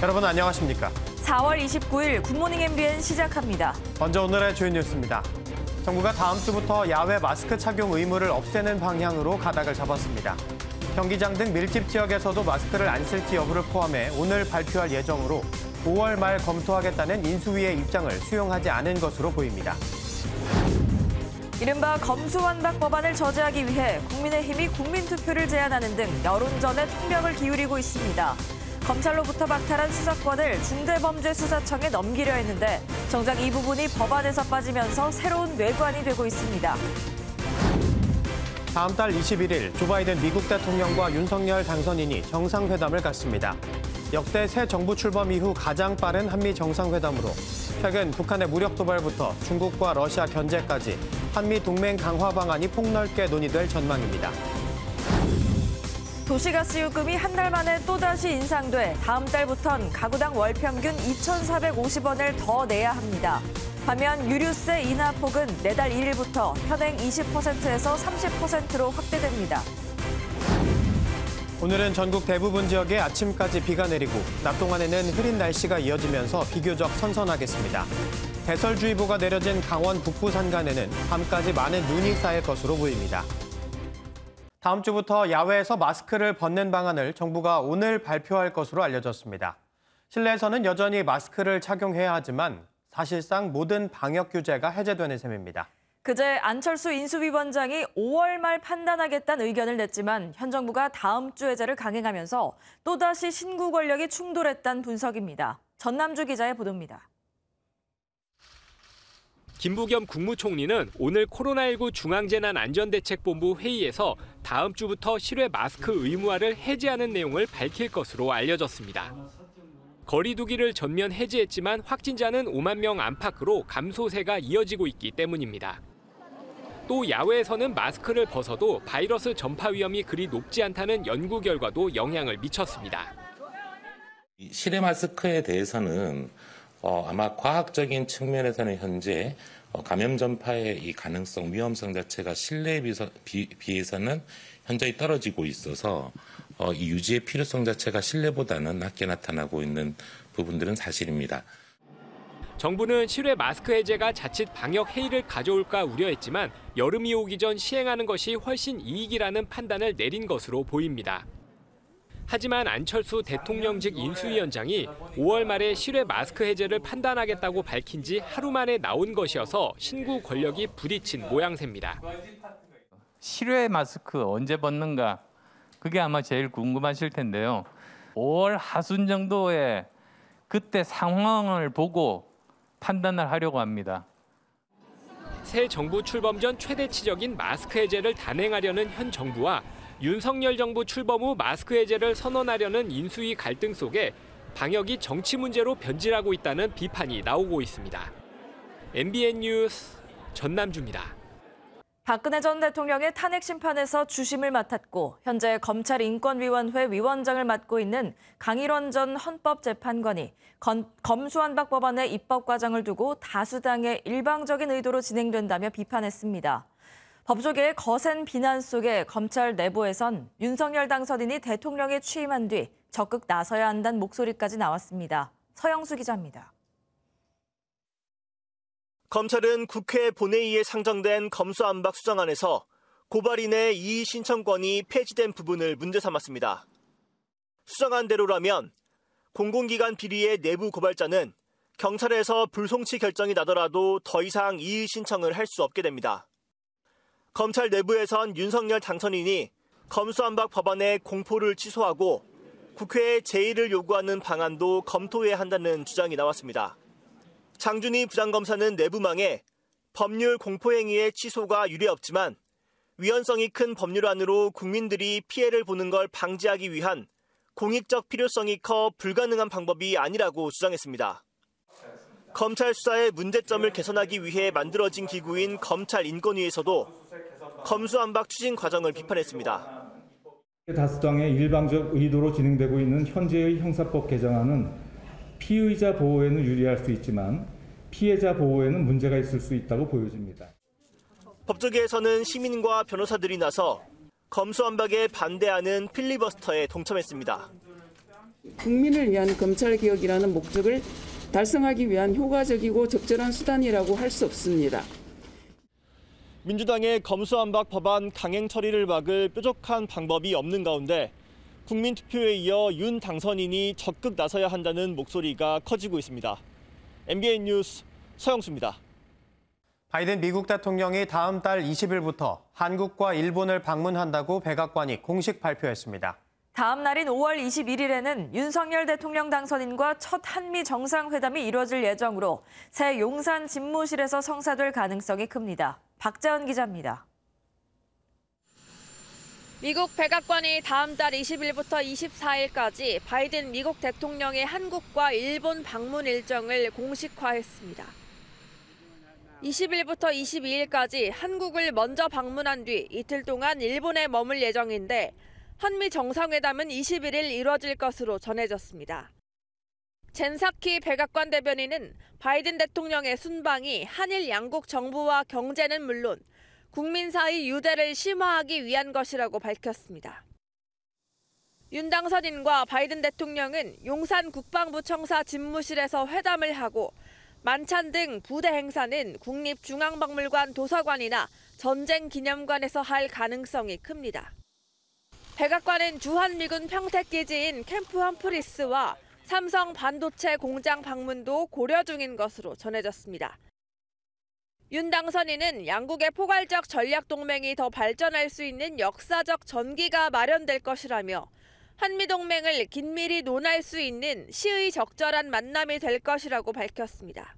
여러분 안녕하십니까? 4월 29일 굿모닝 MBN 시작합니다. 먼저 오늘의 주요 뉴스입니다. 정부가 다음 주부터 야외 마스크 착용 의무를 없애는 방향으로 가닥을 잡았습니다. 경기장 등 밀집 지역에서도 마스크를 안 쓸지 여부를 포함해 오늘 발표할 예정으로 5월 말 검토하겠다는 인수위의 입장을 수용하지 않은 것으로 보입니다. 이른바 검수완박 법안을 저지하기 위해 국민의힘이 국민투표를 제안하는 등 여론전에 총력을 기울이고 있습니다. 검찰로부터 박탈한 수사권을 중대범죄수사청에 넘기려 했는데 정작 이 부분이 법안에서 빠지면서 새로운 뇌관이 되고 있습니다. 다음 달 21일 조 바이든 미국 대통령과 윤석열 당선인이 정상회담을 갖습니다. 역대 새 정부 출범 이후 가장 빠른 한미 정상회담으로 최근 북한의 무력 도발부터 중국과 러시아 견제까지 한미 동맹 강화 방안이 폭넓게 논의될 전망입니다. 도시가스 요금이 한 달 만에 또다시 인상돼 다음 달부턴 가구당 월 평균 2,450원을 더 내야 합니다. 반면 유류세 인하 폭은 내달 1일부터 현행 20%에서 30%로 확대됩니다. 오늘은 전국 대부분 지역에 아침까지 비가 내리고 낮 동안에는 흐린 날씨가 이어지면서 비교적 선선하겠습니다. 대설주의보가 내려진 강원 북부 산간에는 밤까지 많은 눈이 쌓일 것으로 보입니다. 다음 주부터 야외에서 마스크를 벗는 방안을 정부가 오늘 발표할 것으로 알려졌습니다. 실내에서는 여전히 마스크를 착용해야 하지만 사실상 모든 방역 규제가 해제되는 셈입니다. 그제 안철수 인수위원장이 5월 말 판단하겠다는 의견을 냈지만 현 정부가 다음 주 해제를 강행하면서 또다시 신구 권력이 충돌했다는 분석입니다. 전남주 기자의 보도입니다. 김부겸 국무총리는 오늘 코로나19 중앙재난안전대책본부 회의에서 다음 주부터 실외 마스크 의무화를 해제하는 내용을 밝힐 것으로 알려졌습니다. 거리 두기를 전면 해제했지만 확진자는 5만 명 안팎으로 감소세가 이어지고 있기 때문입니다. 또 야외에서는 마스크를 벗어도 바이러스 전파 위험이 그리 높지 않다는 연구 결과도 영향을 미쳤습니다. 실외 마스크에 대해서는 아마 과학적인 측면에서는 현재 감염 전파의 이 가능성, 위험성 자체가 실내에 비해서는 현저히 떨어지고 있어서 이 유지의 필요성 자체가 실내보다는 낮게 나타나고 있는 부분들은 사실입니다. 정부는 실외 마스크 해제가 자칫 방역 해이를 가져올까 우려했지만 여름이 오기 전 시행하는 것이 훨씬 이익이라는 판단을 내린 것으로 보입니다. 하지만 안철수 대통령직 인수위원장이 5월 말에 실외 마스크 해제를 판단하겠다고 밝힌 지 하루 만에 나온 것이어서 신구 권력이 부딪힌 모양새입니다. 실외 마스크 언제 벗는가? 그게 아마 제일 궁금하실 텐데요. 5월 하순 정도에 그때 상황을 보고 판단을 하려고 합니다. 새 정부 출범 전 최대치적인 마스크 해제를 단행하려는 현 정부와 윤석열 정부 출범 후 마스크 해제를 선언하려는 인수위 갈등 속에 방역이 정치 문제로 변질하고 있다는 비판이 나오고 있습니다. MBN 뉴스 전남주입니다. 박근혜 전 대통령의 탄핵 심판에서 주심을 맡았고 현재 검찰인권위원회 위원장을 맡고 있는 강일원 전 헌법재판관이 검수완박 법안의 입법 과정을 두고 다수당의 일방적인 의도로 진행된다며 비판했습니다. 법조계의 거센 비난 속에 검찰 내부에선 윤석열 당선인이 대통령에 취임한 뒤 적극 나서야 한다는 목소리까지 나왔습니다. 서영수 기자입니다. 검찰은 국회 본회의에 상정된 검수완박 수정안에서 고발인의 이의 신청권이 폐지된 부분을 문제 삼았습니다. 수정안대로라면 공공기관 비리의 내부 고발자는 경찰에서 불송치 결정이 나더라도 더 이상 이의 신청을 할 수 없게 됩니다. 검찰 내부에선 윤석열 당선인이 검수완박 법안의 공포를 취소하고 국회에 제의를 요구하는 방안도 검토해야 한다는 주장이 나왔습니다. 장준희 부장검사는 내부망에 법률 공포행위의 취소가 유례없지만 위헌성이 큰 법률안으로 국민들이 피해를 보는 걸 방지하기 위한 공익적 필요성이 커 불가능한 방법이 아니라고 주장했습니다. 검찰 수사의 문제점을 개선하기 위해 만들어진 기구인 검찰인권위에서도 검수완박 추진 과정을 비판했습니다. 다수당의 일방적 의도로 진행되고 있는 현재의 형사법 개정안은 피의자 보호에는 유리할 수 있지만 피해자 보호에는 문제가 있을 수 있다고 보여집니다. 법조계에서는 시민과 변호사들이 나서 검수완박에 반대하는 필리버스터에 동참했습니다. 국민을 위한 검찰개혁이라는 목적을 달성하기 위한 효과적이고 적절한 수단이라고 할 수 없습니다. 민주당의 검수완박 법안 강행 처리를 막을 뾰족한 방법이 없는 가운데 국민투표에 이어 윤 당선인이 적극 나서야 한다는 목소리가 커지고 있습니다. MBN 뉴스 서영수입니다. 바이든 미국 대통령이 다음 달 20일부터 한국과 일본을 방문한다고 백악관이 공식 발표했습니다. 다음 날인 5월 21일에는 윤석열 대통령 당선인과 첫 한미 정상회담이 이뤄질 예정으로 새 용산 집무실에서 성사될 가능성이 큽니다. 박자은 기자입니다. 미국 백악관이 다음 달 20일부터 24일까지 바이든 미국 대통령의 한국과 일본 방문 일정을 공식화했습니다. 20일부터 22일까지 한국을 먼저 방문한 뒤 이틀 동안 일본에 머물 예정인데 한미 정상회담은 21일 이뤄질 것으로 전해졌습니다. 젠사키 백악관 대변인은 바이든 대통령의 순방이 한일 양국 정부와 경제는 물론 국민 사이 유대를 심화하기 위한 것이라고 밝혔습니다. 윤 당선인과 바이든 대통령은 용산 국방부청사 집무실에서 회담을 하고 만찬 등 부대 행사는 국립중앙박물관 도서관이나 전쟁기념관에서 할 가능성이 큽니다. 백악관은 주한미군 평택기지인 캠프 험프리스와 삼성 반도체 공장 방문도 고려 중인 것으로 전해졌습니다. 윤 당선인은 양국의 포괄적 전략 동맹이 더 발전할 수 있는 역사적 전기가 마련될 것이라며 한미동맹을 긴밀히 논할 수 있는 시의적절한 만남이 될 것이라고 밝혔습니다.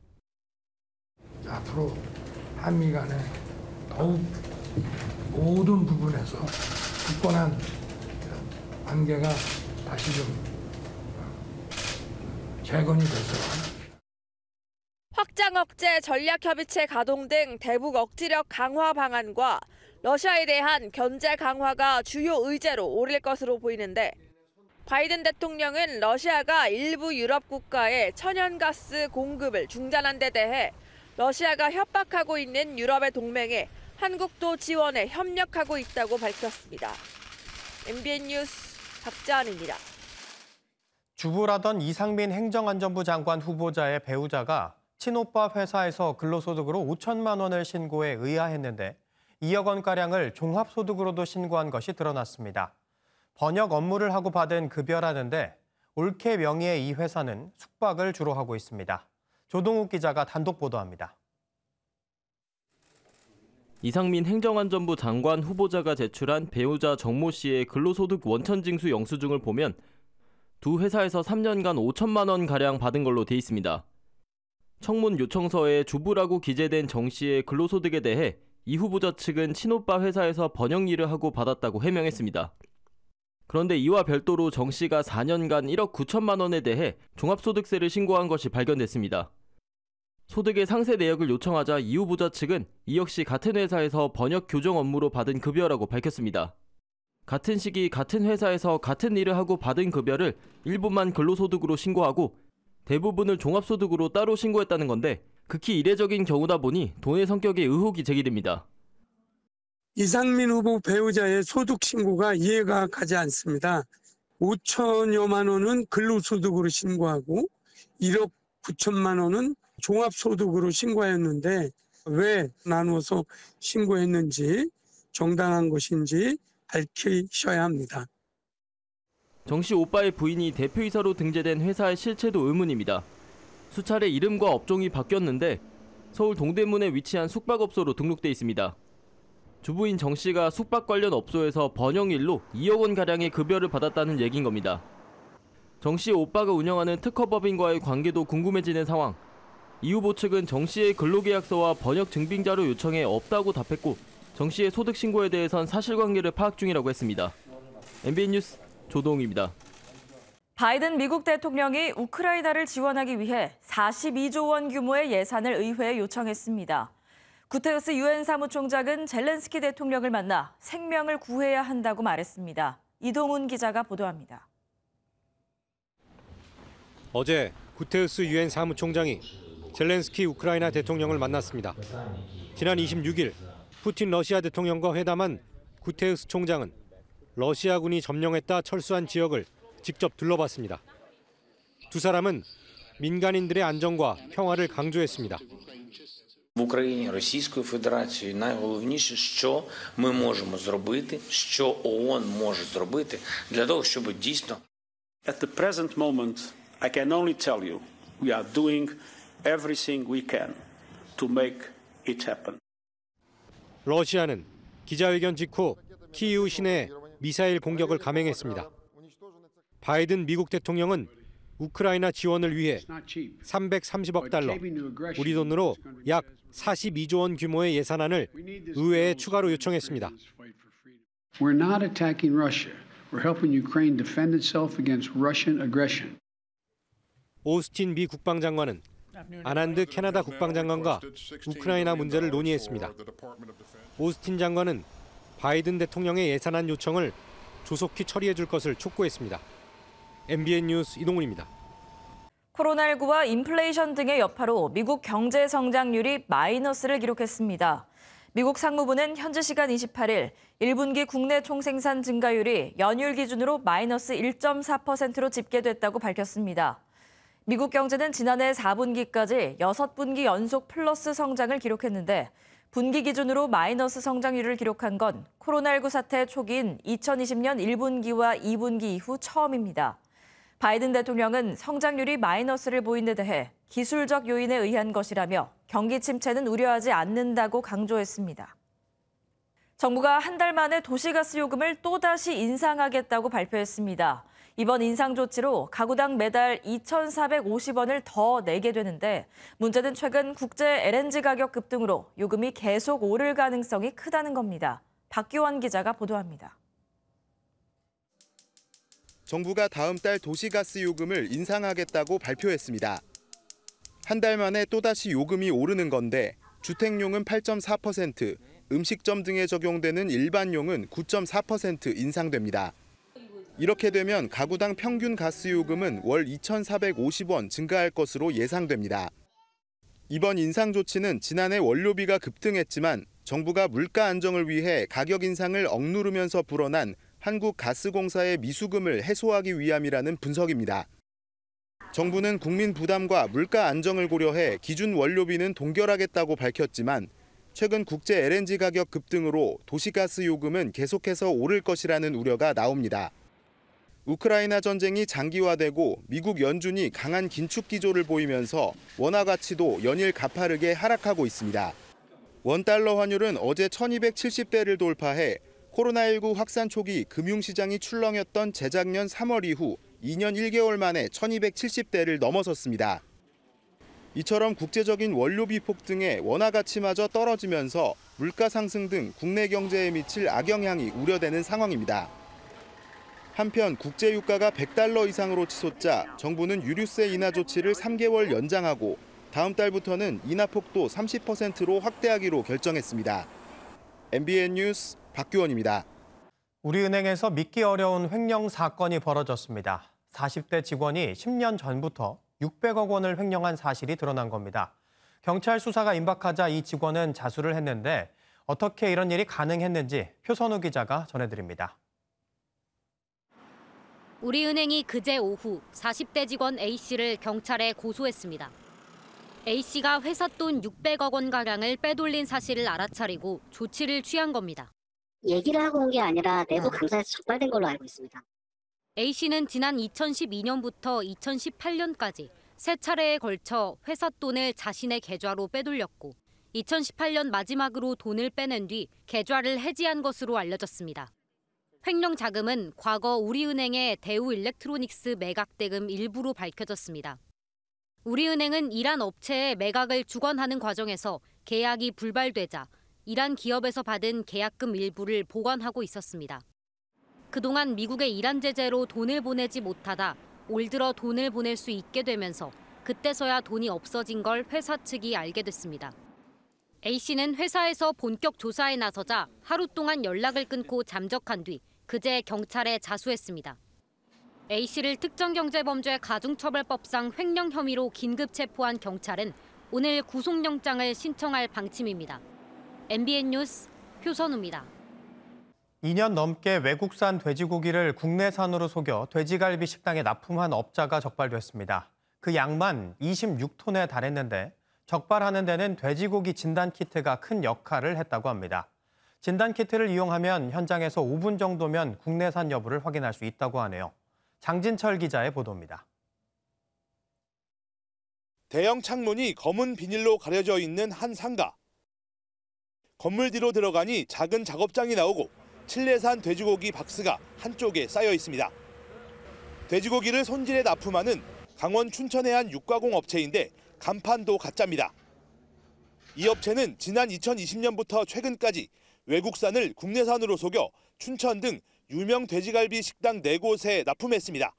앞으로 한미 간에 더욱 모든 부분에서 굳건한 관계가 다시 좀 재건이 돼서 확장 억제 전략협의체 가동 등 대북 억지력 강화 방안과 러시아에 대한 견제 강화가 주요 의제로 오를 것으로 보이는데 바이든 대통령은 러시아가 일부 유럽 국가의 천연가스 공급을 중단한 데 대해 러시아가 협박하고 있는 유럽의 동맹에 한국도 지원에 협력하고 있다고 밝혔습니다. MBN 뉴스 박자은입니다. 주부라던 이상민 행정안전부 장관 후보자의 배우자가 친오빠 회사에서 근로소득으로 5천만 원을 신고해 의아했는데 2억 원가량을 종합소득으로도 신고한 것이 드러났습니다. 번역 업무를 하고 받은 급여라는데 올케 명의의 이 회사는 숙박을 주로 하고 있습니다. 조동욱 기자가 단독 보도합니다. 이상민 행정안전부 장관 후보자가 제출한 배우자 정모 씨의 근로소득 원천징수 영수증을 보면 두 회사에서 3년간 5천만 원가량 받은 걸로 돼 있습니다. 청문 요청서에 주부라고 기재된 정 씨의 근로소득에 대해 이 후보자 측은 친오빠 회사에서 번역 일을 하고 받았다고 해명했습니다. 그런데 이와 별도로 정 씨가 4년간 1억 9천만 원에 대해 종합소득세를 신고한 것이 발견됐습니다. 소득의 상세 내역을 요청하자 이 후보자 측은 이 역시 같은 회사에서 번역 교정 업무로 받은 급여라고 밝혔습니다. 같은 시기 같은 회사에서 같은 일을 하고 받은 급여를 일부만 근로소득으로 신고하고 대부분을 종합소득으로 따로 신고했다는 건데 극히 이례적인 경우다 보니 돈의 성격에 의혹이 제기됩니다. 이상민 후보 배우자의 소득 신고가 이해가 가지 않습니다. 5천여만 원은 근로소득으로 신고하고 1억 9천만 원은 종합소득으로 신고했는데 왜 나누어서 신고했는지 정당한 것인지 밝히셔야 합니다. 정 씨 오빠의 부인이 대표이사로 등재된 회사의 실체도 의문입니다. 수차례 이름과 업종이 바뀌었는데 서울 동대문에 위치한 숙박업소로 등록돼 있습니다. 주부인 정 씨가 숙박 관련 업소에서 번역일로 2억 원가량의 급여를 받았다는 얘기인 겁니다. 정 씨의 오빠가 운영하는 특허법인과의 관계도 궁금해지는 상황. 이 후보 측은 정 씨의 근로계약서와 번역 증빙자료 요청에 없다고 답했고 정 씨의 소득 신고에 대해선 사실관계를 파악 중이라고 했습니다. MBN 뉴스 조동욱입니다. 바이든 미국 대통령이 우크라이나를 지원하기 위해 42조 원 규모의 예산을 의회에 요청했습니다. 구테르스 유엔 사무총장은 젤렌스키 대통령을 만나 생명을 구해야 한다고 말했습니다. 이동훈 기자가 보도합니다. 어제 구테르스 유엔 사무총장이 젤렌스키 우크라이나 대통령을 만났습니다. 지난 26일 푸틴 러시아 대통령과 회담한 구테르스 총장은 러시아군이 점령했다 철수한 지역을 직접 둘러봤습니다. 두 사람은 민간인들의 안전과 평화를 강조했습니다. В Україні Російською Федерацією найголовніше, що ми можемо зробити, що ООН може зробити для того, щоб дійсно. At the present moment, I can only tell you, we are doing everything we can to make it happen. 러시아는 기자회견 직후 키이우 시내에 미사일 공격을 감행했습니다. 바이든 미국 대통령은 우크라이나 지원을 위해 330억 달러, 우리 돈으로 약 42조 원 규모의 예산안을 의회에 추가로 요청했습니다. We're not attacking Russia. We're helping Ukraine defend itself against Russian aggression. 오스틴 미 국방장관은 아난드 캐나다 국방장관과 우크라이나 문제를 논의했습니다. 오스틴 장관은 바이든 대통령의 예산안 요청을 조속히 처리해 줄 것을 촉구했습니다. MBN 뉴스 이동훈입니다. 코로나19와 인플레이션 등의 여파로 미국 경제 성장률이 마이너스를 기록했습니다. 미국 상무부는 현지 시간 28일 1분기 국내 총생산 증가율이 연율 기준으로 마이너스 1.4%로 집계됐다고 밝혔습니다. 미국 경제는 지난해 4분기까지 6분기 연속 플러스 성장을 기록했는데 분기 기준으로 마이너스 성장률을 기록한 건 코로나19 사태 초기인 2020년 1분기와 2분기 이후 처음입니다. 바이든 대통령은 성장률이 마이너스를 보인 데 대해 기술적 요인에 의한 것이라며 경기 침체는 우려하지 않는다고 강조했습니다. 정부가 한 달 만에 도시가스 요금을 또다시 인상하겠다고 발표했습니다. 이번 인상 조치로 가구당 매달 2,450원을 더 내게 되는데 문제는 최근 국제 LNG 가격 급등으로 요금이 계속 오를 가능성이 크다는 겁니다. 박규원 기자가 보도합니다. 정부가 다음 달 도시가스 요금을 인상하겠다고 발표했습니다. 한 달 만에 또다시 요금이 오르는 건데 주택용은 8.4%, 음식점 등에 적용되는 일반용은 9.4% 인상됩니다. 이렇게 되면 가구당 평균 가스 요금은 월 2,450원 증가할 것으로 예상됩니다. 이번 인상 조치는 지난해 원료비가 급등했지만 정부가 물가 안정을 위해 가격 인상을 억누르면서 불어난 한국가스공사의 미수금을 해소하기 위함이라는 분석입니다. 정부는 국민 부담과 물가 안정을 고려해 기준 원료비는 동결하겠다고 밝혔지만 최근 국제 LNG 가격 급등으로 도시가스 요금은 계속해서 오를 것이라는 우려가 나옵니다. 우크라이나 전쟁이 장기화되고 미국 연준이 강한 긴축 기조를 보이면서 원화 가치도 연일 가파르게 하락하고 있습니다. 원달러 환율은 어제 1270대를 돌파해 코로나19 확산 초기 금융시장이 출렁였던 재작년 3월 이후 2년 1개월 만에 1270대를 넘어섰습니다. 이처럼 국제적인 원료비 폭등에 원화 가치마저 떨어지면서 물가 상승 등 국내 경제에 미칠 악영향이 우려되는 상황입니다. 한편 국제 유가가 100달러 이상으로 치솟자 정부는 유류세 인하 조치를 3개월 연장하고 다음 달부터는 인하 폭도 30%로 확대하기로 결정했습니다. MBN 뉴스 박규원입니다. 우리은행에서 믿기 어려운 횡령 사건이 벌어졌습니다. 40대 직원이 10년 전부터 600억 원을 횡령한 사실이 드러난 겁니다. 경찰 수사가 임박하자 이 직원은 자수를 했는데 어떻게 이런 일이 가능했는지 표선우 기자가 전해드립니다. 우리은행이 그제 오후 40대 직원 A씨를 경찰에 고소했습니다. A씨가 회사 돈 600억 원가량을 빼돌린 사실을 알아차리고 조치를 취한 겁니다. 얘기를 하고 온 게 아니라 내부 감사에서 적발된 걸로 알고 있습니다. A씨는 지난 2012년부터 2018년까지 세 차례에 걸쳐 회사 돈을 자신의 계좌로 빼돌렸고 2018년 마지막으로 돈을 빼낸 뒤 계좌를 해지한 것으로 알려졌습니다. 횡령 자금은 과거 우리은행의 대우일렉트로닉스 매각 대금 일부로 밝혀졌습니다. 우리은행은 일한 업체에 매각을 주관하는 과정에서 계약이 불발되자 일한 기업에서 받은 계약금 일부를 보관하고 있었습니다. 그동안 미국의 이란 제재로 돈을 보내지 못하다 올 들어 돈을 보낼 수 있게 되면서 그때서야 돈이 없어진 걸 회사 측이 알게 됐습니다. A씨는 회사에서 본격 조사에 나서자 하루 동안 연락을 끊고 잠적한 뒤 그제 경찰에 자수했습니다. A씨를 특정경제범죄 가중처벌법상 횡령 혐의로 긴급 체포한 경찰은 오늘 구속영장을 신청할 방침입니다. MBN 뉴스 표선우입니다. 2년 넘게 외국산 돼지고기를 국내산으로 속여 돼지갈비 식당에 납품한 업자가 적발됐습니다. 그 양만 26톤에 달했는데 적발하는 데는 돼지고기 진단키트가 큰 역할을 했다고 합니다. 진단키트를 이용하면 현장에서 5분 정도면 국내산 여부를 확인할 수 있다고 하네요. 장진철 기자의 보도입니다. 대형 창문이 검은 비닐로 가려져 있는 한 상가. 건물 뒤로 들어가니 작은 작업장이 나오고 칠레산 돼지고기 박스가 한쪽에 쌓여 있습니다. 돼지고기를 손질해 납품하는 강원 춘천의 한 육가공 업체인데 간판도 가짜입니다. 이 업체는 지난 2020년부터 최근까지 외국산을 국내산으로 속여 춘천 등 유명 돼지갈비 식당 4곳에 납품했습니다.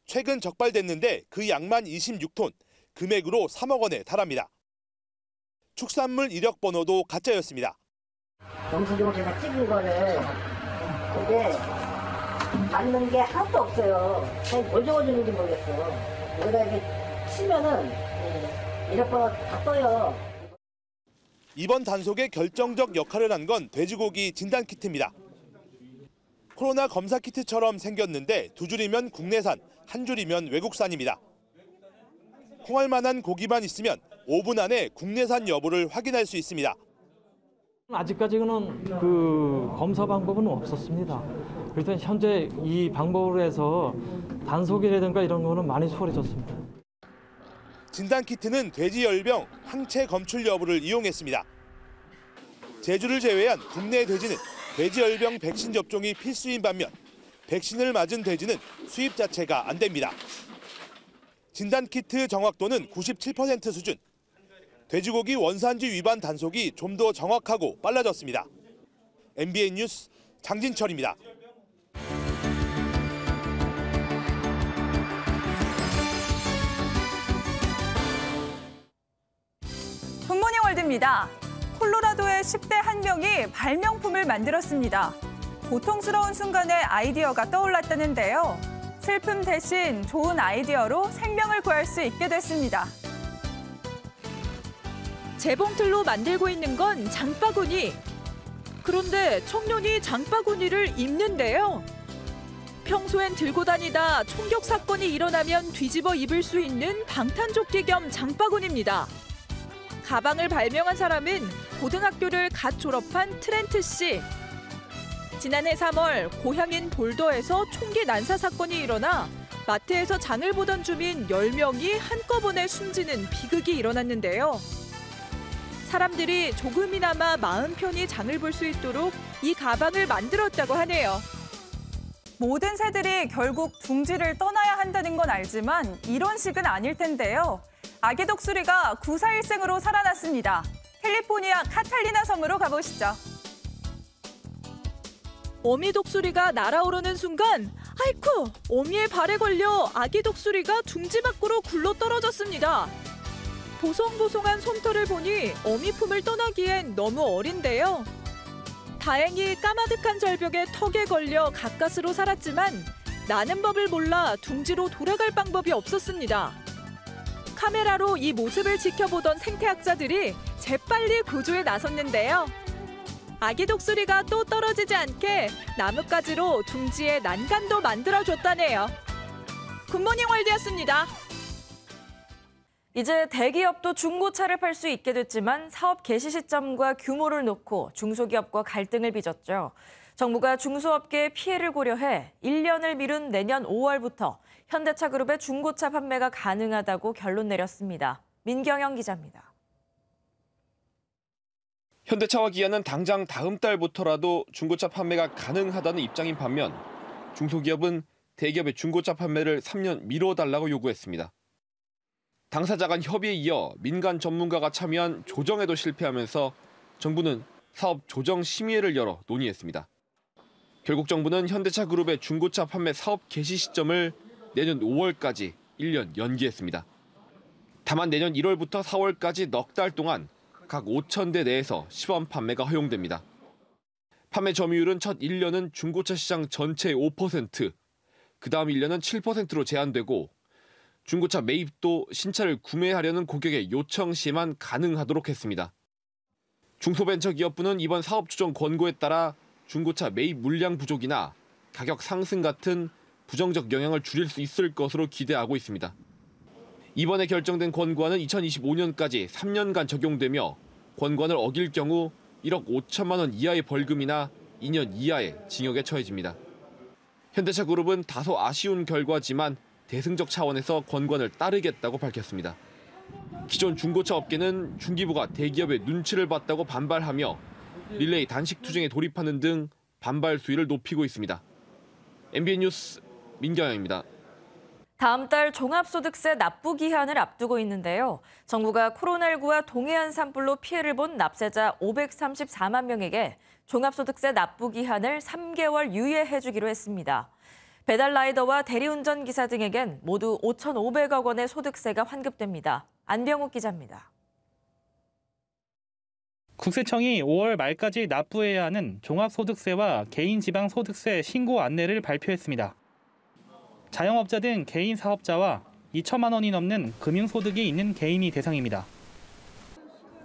최근 적발됐는데 그 양만 26톤, 금액으로 3억 원에 달합니다. 축산물 이력 번호도 가짜였습니다. 영수증을 제가 찍은 거를 근데 맞는 게 하나도 없어요. 그냥 뭘 적어주는지 모르겠어요. 여기다 이렇게 치면은 이력 번호 다 떠요. 이번 단속의 결정적 역할을 한 건 돼지고기 진단키트입니다. 코로나 검사키트처럼 생겼는데 2줄이면 국내산, 1줄이면 외국산입니다. 홍할 만한 고기만 있으면 5분 안에 국내산 여부를 확인할 수 있습니다. 아직까지는 그 검사 방법은 없었습니다. 그래서 현재 이 방법으로 해서 단속이라든가 이런 거는 많이 수월해졌습니다. 진단키트는 돼지열병, 항체 검출 여부를 이용했습니다. 제주를 제외한 국내 돼지는 돼지열병 백신 접종이 필수인 반면 백신을 맞은 돼지는 수입 자체가 안 됩니다. 진단키트 정확도는 97% 수준. 돼지고기 원산지 위반 단속이 좀 더 정확하고 빨라졌습니다. MBN 뉴스 장진철입니다. 굿모닝 월드입니다. 콜로라도의 10대 한 명이 발명품을 만들었습니다. 고통스러운 순간에 아이디어가 떠올랐다는데요. 슬픔 대신 좋은 아이디어로 생명을 구할 수 있게 됐습니다. 재봉틀로 만들고 있는 건 장바구니. 그런데 청년이 장바구니를 입는데요. 평소엔 들고 다니다 총격 사건이 일어나면 뒤집어 입을 수 있는 방탄조끼 겸 장바구니입니다. 가방을 발명한 사람은 고등학교를 갓 졸업한 트렌트 씨. 지난해 3월 고향인 볼더에서 총기 난사 사건이 일어나 마트에서 장을 보던 주민 10명이 한꺼번에 숨지는 비극이 일어났는데요. 사람들이 조금이나마 마음 편히 장을 볼 수 있도록 이 가방을 만들었다고 하네요. 모든 새들이 결국 둥지를 떠나야 한다는 건 알지만 이런 식은 아닐 텐데요. 아기 독수리가 구사일생으로 살아났습니다. 캘리포니아 카탈리나 섬으로 가보시죠. 어미 독수리가 날아오르는 순간 아이쿠! 어미의 발에 걸려 아기 독수리가 둥지 밖으로 굴러 떨어졌습니다. 보송보송한 솜털을 보니 어미 품을 떠나기엔 너무 어린데요. 다행히 까마득한 절벽에 턱에 걸려 가까스로 살았지만 나는 법을 몰라 둥지로 돌아갈 방법이 없었습니다. 카메라로 이 모습을 지켜보던 생태학자들이 재빨리 구조에 나섰는데요. 아기 독수리가 또 떨어지지 않게 나뭇가지로 둥지에 난간도 만들어줬다네요. 굿모닝 월드였습니다. 이제 대기업도 중고차를 팔 수 있게 됐지만 사업 개시 시점과 규모를 놓고 중소기업과 갈등을 빚었죠. 정부가 중소업계의 피해를 고려해 1년을 미룬 내년 5월부터 현대차 그룹의 중고차 판매가 가능하다고 결론 내렸습니다. 민경영 기자입니다. 현대차와 기아는 당장 다음 달부터라도 중고차 판매가 가능하다는 입장인 반면 중소기업은 대기업의 중고차 판매를 3년 미뤄달라고 요구했습니다. 당사자 간 협의에 이어 민간 전문가가 참여한 조정에도 실패하면서 정부는 사업 조정 심의회를 열어 논의했습니다. 결국 정부는 현대차 그룹의 중고차 판매 사업 개시 시점을 내년 5월까지 1년 연기했습니다. 다만 내년 1월부터 4월까지 넉 달 동안 각 5,000대 내에서 시범 판매가 허용됩니다. 판매 점유율은 첫 1년은 중고차 시장 전체의 5%, 그 다음 1년은 7%로 제한되고 중고차 매입도 신차를 구매하려는 고객의 요청 시에만 가능하도록 했습니다. 중소벤처기업부는 이번 사업 조정 권고에 따라 중고차 매입 물량 부족이나 가격 상승 같은 부정적 영향을 줄일 수 있을 것으로 기대하고 있습니다. 이번에 결정된 권고안은 2025년까지 3년간 적용되며 권고안을 어길 경우 1억 5천만 원 이하의 벌금이나 2년 이하의 징역에 처해집니다. 현대차그룹은 다소 아쉬운 결과지만 대승적 차원에서 권고안을 따르겠다고 밝혔습니다. 기존 중고차 업계는 중기부가 대기업의 눈치를 봤다고 반발하며 릴레이 단식 투쟁에 돌입하는 등 반발 수위를 높이고 있습니다. MBN 뉴스 민경영입니다. 다음 달 종합소득세 납부 기한을 앞두고 있는데요. 정부가 코로나19와 동해안 산불로 피해를 본 납세자 534만 명에게 종합소득세 납부 기한을 3개월 유예해주기로 했습니다. 배달 라이더와 대리운전 기사 등에겐 모두 5,500억 원의 소득세가 환급됩니다. 안병욱 기자입니다. 국세청이 5월 말까지 납부해야 하는 종합소득세와 개인지방소득세 신고 안내를 발표했습니다. 자영업자 등 개인 사업자와 2천만 원이 넘는 금융소득이 있는 개인이 대상입니다.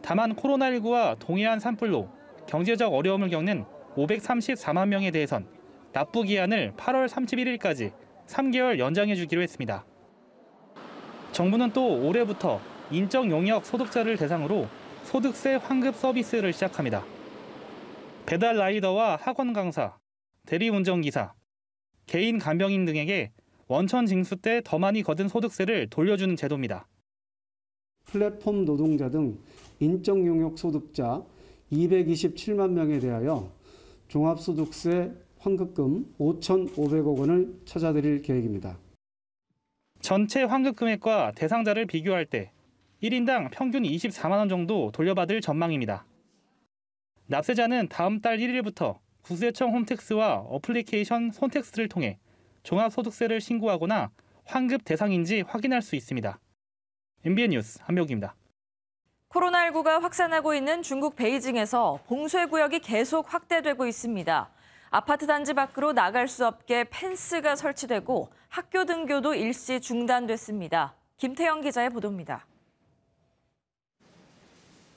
다만 코로나19와 동해안 산불로 경제적 어려움을 겪는 534만 명에 대해선 납부 기한을 8월 31일까지 3개월 연장해 주기로 했습니다. 정부는 또 올해부터 인적 용역 소득자를 대상으로 소득세 환급 서비스를 시작합니다. 배달 라이더와 학원 강사, 대리운전기사, 개인 간병인 등에게 원천 징수 때 더 많이 거둔 소득세를 돌려주는 제도입니다. 플랫폼 노동자 등 인적 용역 소득자 227만 명에 대하여 종합소득세 환급금 5,500억 원을 찾아드릴 계획입니다. 전체 환급 금액과 대상자를 비교할 때 1인당 평균 24만 원 정도 돌려받을 전망입니다. 납세자는 다음 달 1일부터 국세청 홈택스와 어플리케이션 손택스를 통해 종합소득세를 신고하거나 환급 대상인지 확인할 수 있습니다. MBN 뉴스 한명욱입니다. 코로나19가 확산하고 있는 중국 베이징에서 봉쇄구역이 계속 확대되고 있습니다. 아파트 단지 밖으로 나갈 수 없게 펜스가 설치되고 학교 등교도 일시 중단됐습니다. 김태영 기자의 보도입니다.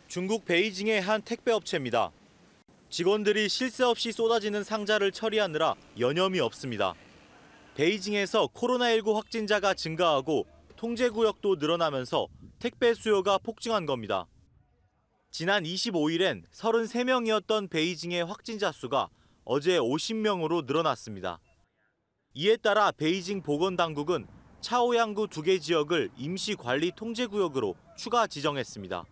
중국 베이징의 한 택배업체입니다. 직원들이 쉴 새 없이 쏟아지는 상자를 처리하느라 여념이 없습니다. 베이징에서 코로나19 확진자가 증가하고 통제구역도 늘어나면서 택배 수요가 폭증한 겁니다. 지난 25일엔 33명이었던 베이징의 확진자 수가 어제 50명으로 늘어났습니다. 이에 따라 베이징 보건당국은 차오양구 2개 지역을 임시관리 통제구역으로 추가 지정했습니다.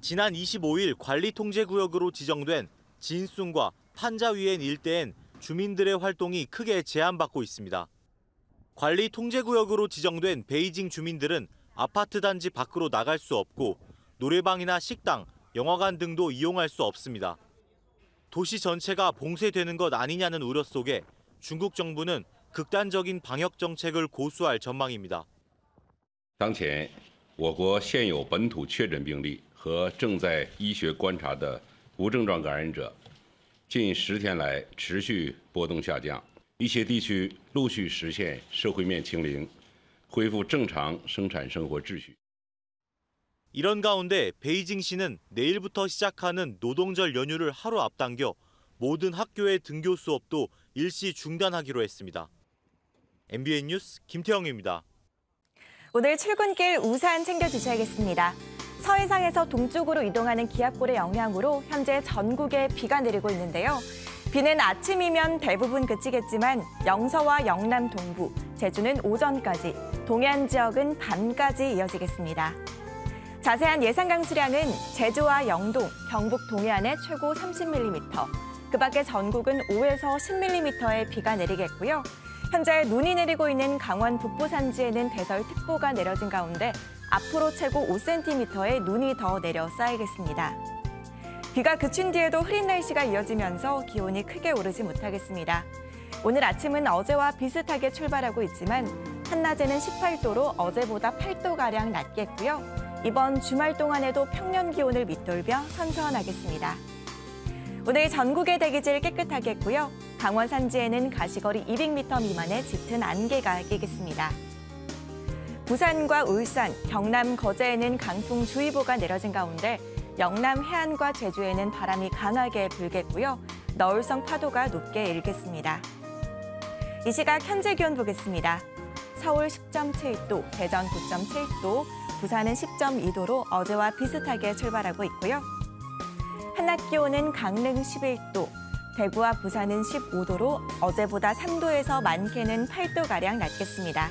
지난 25일 관리 통제구역으로 지정된 진순과 판자위엔 일대엔 주민들의 활동이 크게 제한받고 있습니다. 관리 통제구역으로 지정된 베이징 주민들은 아파트 단지 밖으로 나갈 수 없고 노래방이나 식당, 영화관 등도 이용할 수 없습니다. 도시 전체가 봉쇄되는 것 아니냐는 우려 속에 중국 정부는 극단적인 방역 정책을 고수할 전망입니다. 当前我国现有本土确诊病例和正在医学观察的无症状感染者近10天来持续波动下降，一些地区陆续实现社会面清零，恢复正常生产生活秩序。 이런 가운데 베이징시는 내일부터 시작하는 노동절 연휴를 하루 앞당겨 모든 학교의 등교 수업도 일시 중단하기로 했습니다. MBN 뉴스 김태영입니다. 오늘 출근길 우산 챙겨주셔야겠습니다. 서해상에서 동쪽으로 이동하는 기압골의 영향으로 현재 전국에 비가 내리고 있는데요. 비는 아침이면 대부분 그치겠지만 영서와 영남 동부, 제주는 오전까지, 동해안 지역은 밤까지 이어지겠습니다. 자세한 예상 강수량은 제주와 영동, 경북 동해안에 최고 30mm, 그 밖에 전국은 5에서 10mm의 비가 내리겠고요. 현재 눈이 내리고 있는 강원 북부 산지에는 대설특보가 내려진 가운데 앞으로 최고 5cm의 눈이 더 내려 쌓이겠습니다. 비가 그친 뒤에도 흐린 날씨가 이어지면서 기온이 크게 오르지 못하겠습니다. 오늘 아침은 어제와 비슷하게 출발하고 있지만 한낮에는 18도로 어제보다 8도가량 낮겠고요. 이번 주말 동안에도 평년 기온을 밑돌며 선선하겠습니다. 오늘 전국의 대기질 깨끗하겠고요. 강원 산지에는 가시거리 200m 미만의 짙은 안개가 끼겠습니다. 부산과 울산, 경남 거제에는 강풍주의보가 내려진 가운데 영남 해안과 제주에는 바람이 강하게 불겠고요. 너울성 파도가 높게 일겠습니다. 이 시각 현재 기온 보겠습니다. 서울 10.7도, 대전 9.7도, 부산은 10.2도로 어제와 비슷하게 출발하고 있고요. 한낮 기온은 강릉 11도, 대구와 부산은 15도로 어제보다 3도에서 많게는 8도가량 낮겠습니다.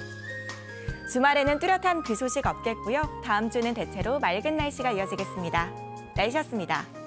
주말에는 뚜렷한 비 소식 없겠고요. 다음 주는 대체로 맑은 날씨가 이어지겠습니다. 날씨였습니다.